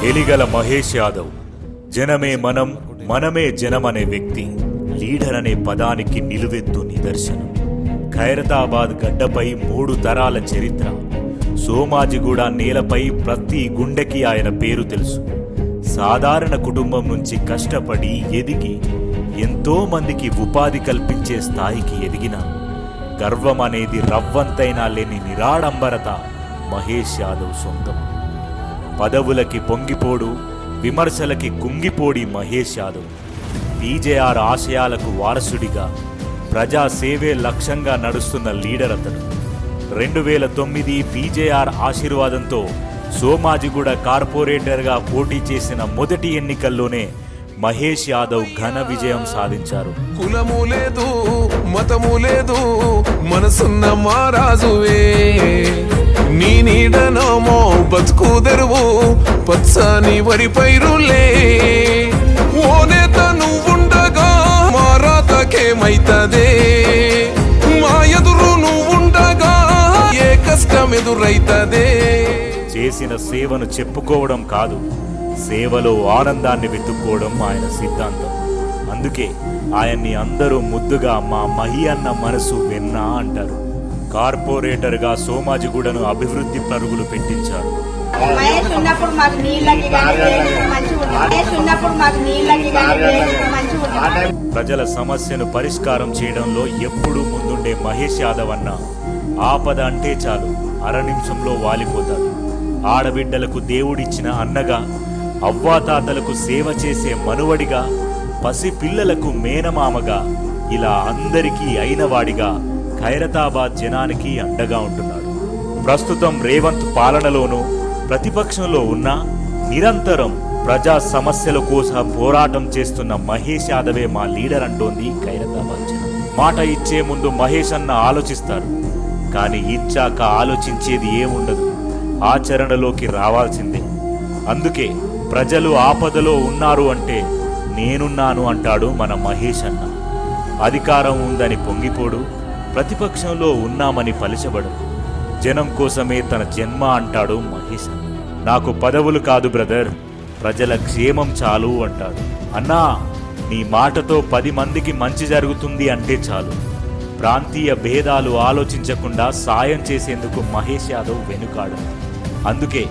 ఎలిగల మహేష్ యాదవ్ జనమే మనం మనమే జనం అనే వ్యక్తి, లీడర్ అనే పదానికి నిలువెత్తు నిదర్శనం. ఖైరతాబాద్ గడ్డపై 3 తరాల చరిత్ర. సోమాజిగూడ నేలపై ప్రతి గుండెకి ఆయన పేరు తెలుసు. సాధారణ కుటుంబం నుంచి కష్టపడి ఎదిగి ఎంతో మందికి ఉపాధి కల్పించే స్థాయికి ఎదిగిన గర్వం అనేది రవ్వంతైనా లేని నిరాడంబరత మహేష్ యాదవ్ సొంతం. పదవులకి పొంగిపోడు, విమర్శలకి కుంగిపోడి మహేష్ యాదవ్ పీజేఆర్ ఆశయాలకు వారసుడిగా ప్రజాసేవే లక్ష్యంగా నడుస్తున్న లీడర్ అతడు. 2009 పీజేఆర్ ఆశీర్వాదంతో సోమాజిగూడ కార్పొరేటర్గా పోటీ చేసిన మొదటి ఎన్నికల్లోనే మహేష్ యాదవ్ ఘన విజయం సాధించారు. కులము లేదు, మతము లేదు, మనసున్న మారాజువే, నీ నీడనమో బతుకు తెరువు, పచ్చని వరి పైరులే, ఓ నేత నువ్వుండగా మారాతకేమైతదే, మా ఎదురు నువ్వుండగా ఏ కష్టం ఎదురైతదే. చేసిన సేవను చెప్పుకోవడం కాదు, సేవలో ఆనందాన్ని వెతుక్కోవడం ఆయన సిద్ధాంతం. అందుకే ఆయన్ని అందరూ ముద్దుగా మా మహి అన్న మనసు వెన్న అంటారు. కార్పొరేటర్గా సోమాజిగూడను అభివృద్ధి పరుగులు పెట్టించారు. ప్రజల సమస్యను పరిష్కారం చేయడంలో ఎప్పుడూ ముందుండే మహేష్ యాదవ్ అన్న ఆపద అంటే చాలు అర నిమిషంలో వాలిపోతాడు. ఆడబిడ్డలకు దేవుడిచ్చిన అన్నగా, అవ్వాతాతలకు సేవ చేసే మనువడిగా, పసి పిల్లలకు మేనమామగా, ఇలా అందరికీ అయినవాడిగా ఖైరతాబాద్ జనానికి అండగా ఉంటున్నాడు. ప్రస్తుతం రేవంత్ పాలనలోనూ ప్రతిపక్షంలో ఉన్న నిరంతరం ప్రజా సమస్యల కోసం పోరాటం చేస్తున్న మహేష్ యాదవే మా లీడర్ అంటోంది ఖైరతాబాద్ జనం. మాట ఇచ్చే ముందు మహేష్ అన్న ఆలోచిస్తారు, కానీ ఇచ్చాక ఆలోచించేది ఏముండదు, ఆచరణలోకి రావాల్సిందే. అందుకే ప్రజలు ఆపదలో ఉన్నారు అంటే నేనున్నాను అంటాడు మన మహేష్ అన్న. అధికారం ఉందని పొంగిపోడు, ప్రతిపక్షంలో ఉన్నామని పలిచబడు, జనం కోసమే తన జన్మ అంటాడు మహేష్ అన్న. నాకు పదవులు కాదు బ్రదర్, ప్రజల క్షేమం చాలు అంటాడు. అన్నా, నీ మాటతో 10 మందికి మంచి జరుగుతుంది అంటే చాలు. ప్రాంతీయ భేదాలు ఆలోచించకుండా సాయం చేసేందుకు మహేష్ యాదవ్ వెనుకాడు. అందుకే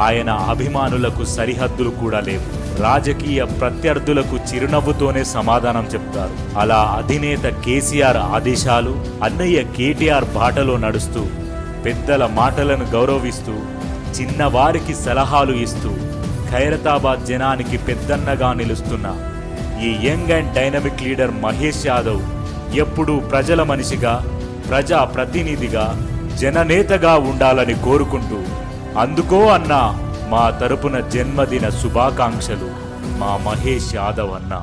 ఆయన అభిమానులకు సరిహద్దులు కూడా లేవు. రాజకీయ ప్రత్యర్థులకు చిరునవ్వుతోనే సమాధానం చెప్తారు. అలా అధినేత కేసీఆర్ ఆదేశాలు, అన్నయ్య కేటీఆర్ బాటలో నడుస్తూ, పెద్దల మాటలను గౌరవిస్తూ, చిన్నవారికి సలహాలు ఇస్తూ, ఖైరతాబాద్ జనానికి పెద్దన్నగా నిలుస్తున్న ఈ young and dynamic leader Mahesh Yadav ఎప్పుడూ ప్రజల మనిషిగా, ప్రజా ప్రతినిధిగా, జననేతగా ఉండాలని కోరుకుంటూ, అందుకో అన్నా మా తరపున జన్మదిన శుభాకాంక్షలు, మా మహేష్ యాదవ్ అన్న.